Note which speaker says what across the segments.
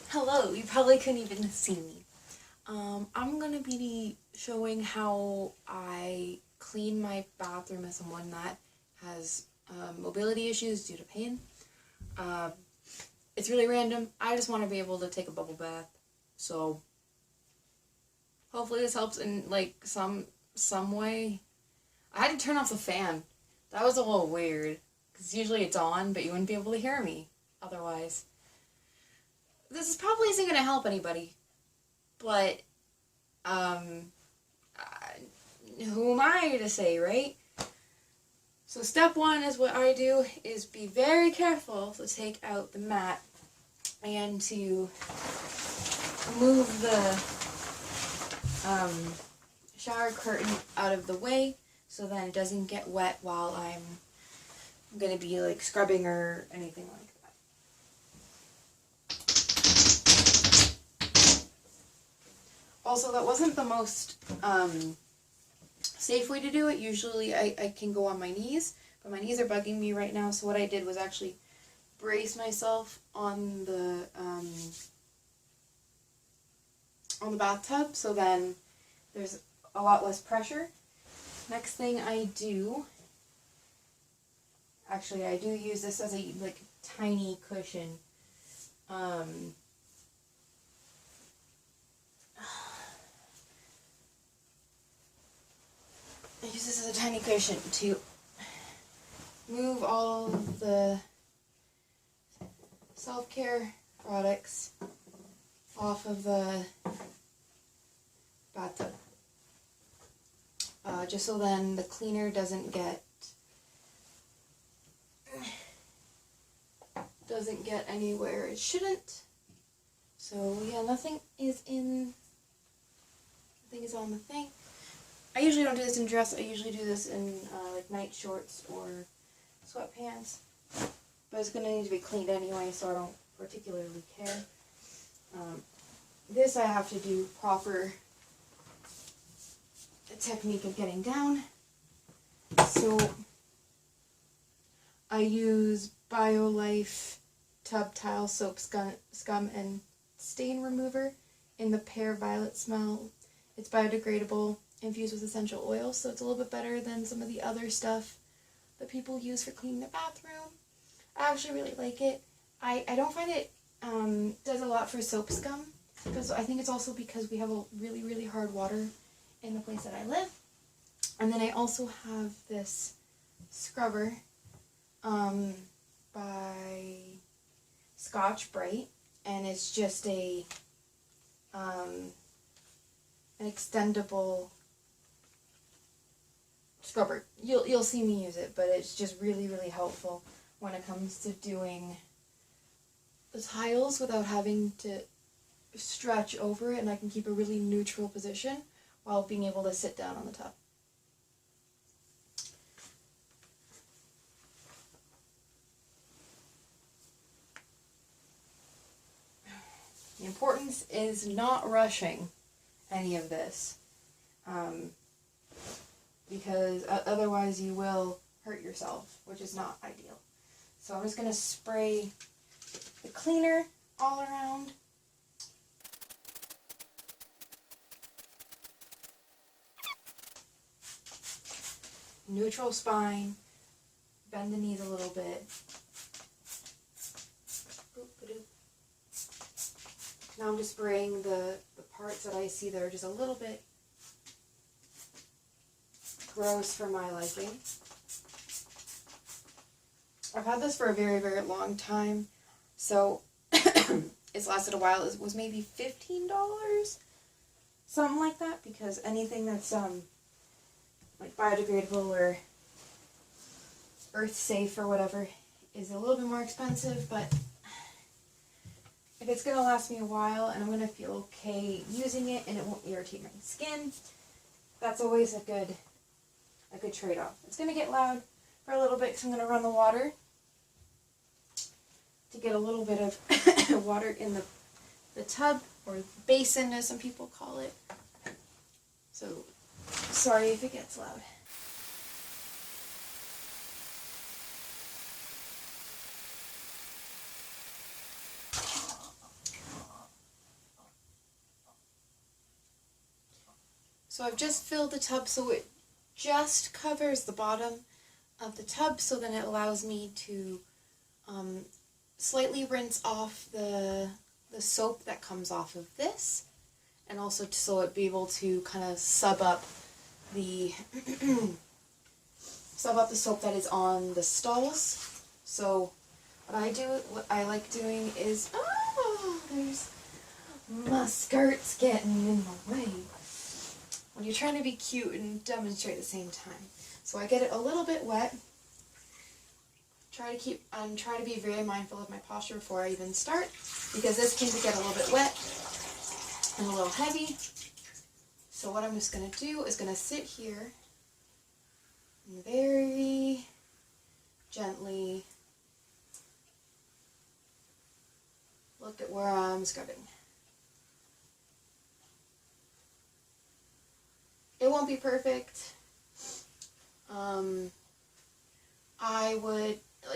Speaker 1: Hello, you probably couldn't even see me. I'm gonna be showing how I clean my bathroom as someone that has mobility issues due to pain. It's really random. I just want to be able to take a bubble bath, so hopefully this helps in like some way. I had to turn off the fan. That was a little weird, because usually it's on, but you wouldn't be able to hear me otherwise. This is probably isn't going to help anybody, but, who am I to say, right? So step one is what I do, is be very careful to take out the mat and to move the, shower curtain out of the way so that it doesn't get wet while I'm going to be, like, scrubbing or anything like that. Also, that wasn't the most safe way to do it. Usually I can go on my knees, but my knees are bugging me right now, so what I did was actually brace myself on the bathtub, so then there's a lot less pressure. Next thing I do, actually I do use this as a like tiny cushion. I use this as a tiny cushion to move all the self-care products off of the bathtub. Just so then the cleaner doesn't get anywhere it shouldn't. So yeah, nothing is on the thing. I usually don't do this in dress. I usually do this in like night shorts or sweatpants. But it's going to need to be cleaned anyway, so I don't particularly care. This I have to do proper technique of getting down. So I use BioLife Tub Tile Soap Scum and Stain Remover in the Pear Violet smell. It's biodegradable, infused with essential oils, so it's a little bit better than some of the other stuff that people use for cleaning their bathroom. I actually really like it. I don't find it does a lot for soap scum, because I think it's also because we have a really, really hard water in the place that I live. And then I also have this scrubber by Scotch Brite, and it's just an extendable scrubber. You'll see me use it, but it's just really, really helpful when it comes to doing the tiles without having to stretch over it, and I can keep a really neutral position while being able to sit down on the tub. The importance is not rushing any of this, because otherwise you will hurt yourself, which is not ideal. So I'm just going to spray the cleaner all around. Neutral spine, bend the knees a little bit. Now I'm just spraying the parts that I see that are just a little bit gross for my liking. I've had this for a very, very long time, so it's lasted a while. It was maybe $15, something like that, because anything that's like biodegradable or earth safe or whatever is a little bit more expensive, but if it's going to last me a while and I'm going to feel okay using it and it won't irritate my skin, that's always a good trade-off. It's going to get loud for a little bit because I'm going to run the water to get a little bit of water in the tub, or basin as some people call it. So sorry if it gets loud. So I've just filled the tub so it just covers the bottom of the tub, so then it allows me to slightly rinse off the soap that comes off of this, and also so it'd be able to kind of sub up the soap that is on the stalls. So what I like doing is, there's my skirt's getting in my way. When you're trying to be cute and demonstrate at the same time. So I get it a little bit wet. Try to be very mindful of my posture before I even start, because this can get a little bit wet and a little heavy. So what I'm just going to do is going to sit here and very gently look at where I'm scrubbing. It won't be perfect.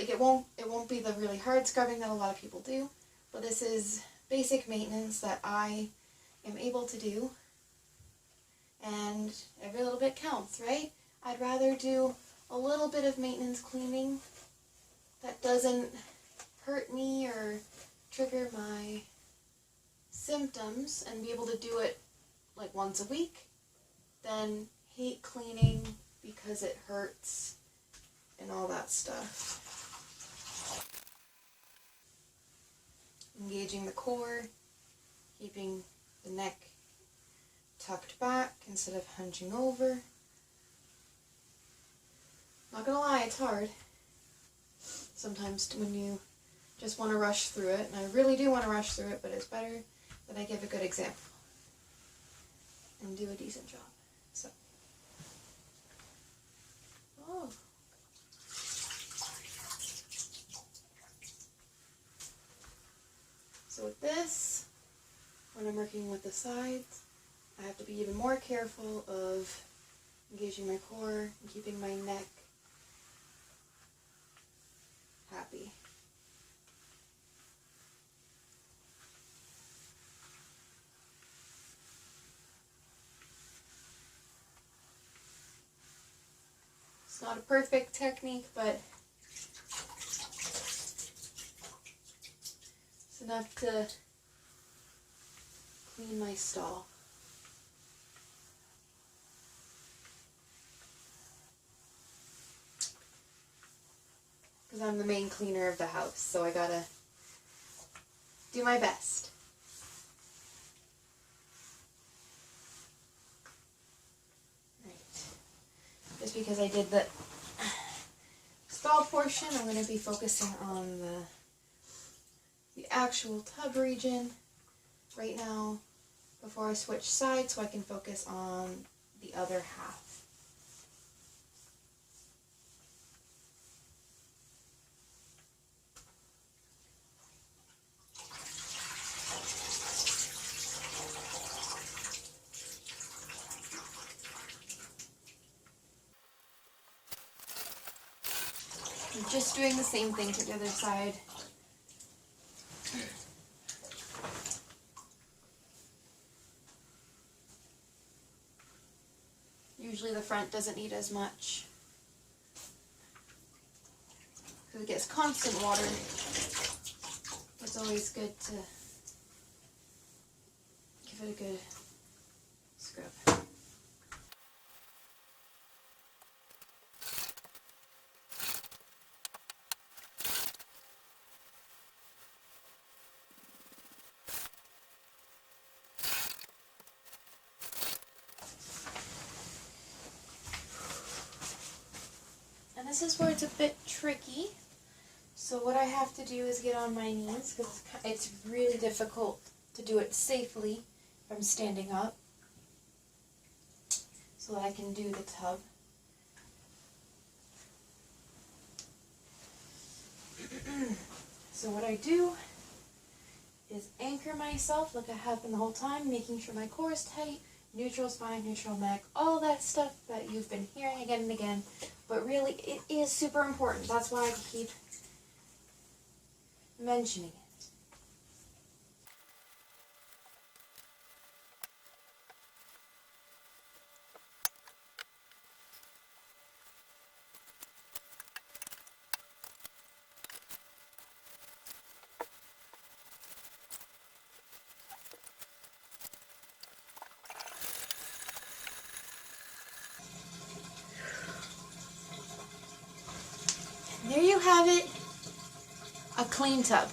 Speaker 1: It won't be the really hard scrubbing that a lot of people do, but this is basic maintenance that I am able to do, and every little bit counts, right? I'd rather do a little bit of maintenance cleaning that doesn't hurt me or trigger my symptoms and be able to do it like once a week than hate cleaning because it hurts and all that stuff. Engaging the core, keeping the neck tucked back instead of hunching over. Not gonna lie, it's hard sometimes when you just want to rush through it, and I really do want to rush through it, but it's better that I give a good example and do a decent job. So, So with this, when I'm working with the sides, I have to be even more careful of engaging my core and keeping my neck happy. It's not a perfect technique, but it's enough to clean my stall. Because I'm the main cleaner of the house, so I gotta do my best. Right. Just because I did the stall portion, I'm going to be focusing on the actual tub region right now before I switch sides, so I can focus on the other half. I'm just doing the same thing to the other side. Usually the front doesn't need as much because it gets constant water. It's always good to give it a good scrub. And this is where it's a bit tricky. So what I have to do is get on my knees, because it's really difficult to do it safely if I'm standing up, so that I can do the tub. So what I do is anchor myself like I have been the whole time, making sure my core is tight, neutral spine, neutral neck, all that stuff that you've been hearing again and again. But really, it is super important. That's why I keep mentioning it. there you have it. A clean tub.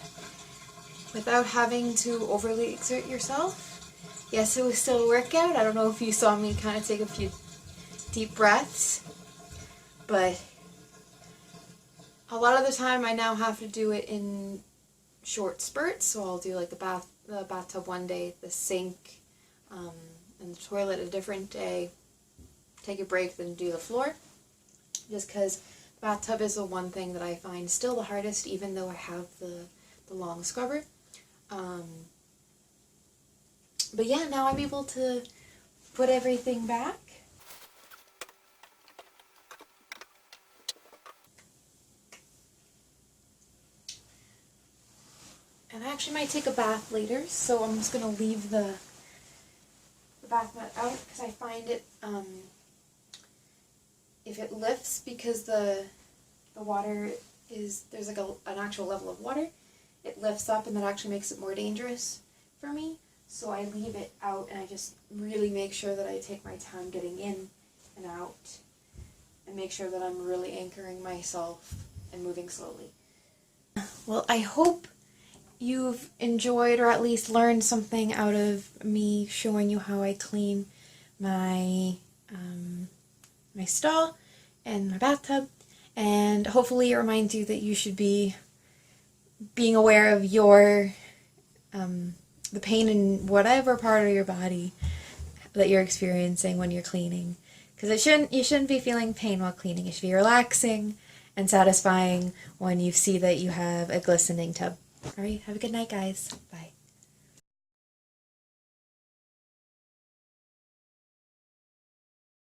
Speaker 1: Without having to overly exert yourself. Yes, it was still a workout. I don't know if you saw me kind of take a few deep breaths. But a lot of the time I now have to do it in short spurts. So I'll do like the bathtub one day, the sink, and the toilet a different day. Take a break, then do the floor. Just because the bathtub is the one thing that I find still the hardest, even though I have the long scrubber. But yeah, now I'm able to put everything back. And I actually might take a bath later, so I'm just going to leave the bath mat out because I find it, if it lifts, because the water is, there's like an actual level of water, it lifts up and that actually makes it more dangerous for me. So I leave it out and I just really make sure that I take my time getting in and out and make sure that I'm really anchoring myself and moving slowly. Well, I hope you've enjoyed or at least learned something out of me showing you how I clean my my stall and my bathtub, and hopefully it reminds you that you should be being aware of your the pain in whatever part of your body that you're experiencing when you're cleaning, because you shouldn't be feeling pain while cleaning. It should be relaxing and satisfying when you see that you have a glistening tub. All right, have a good night, guys.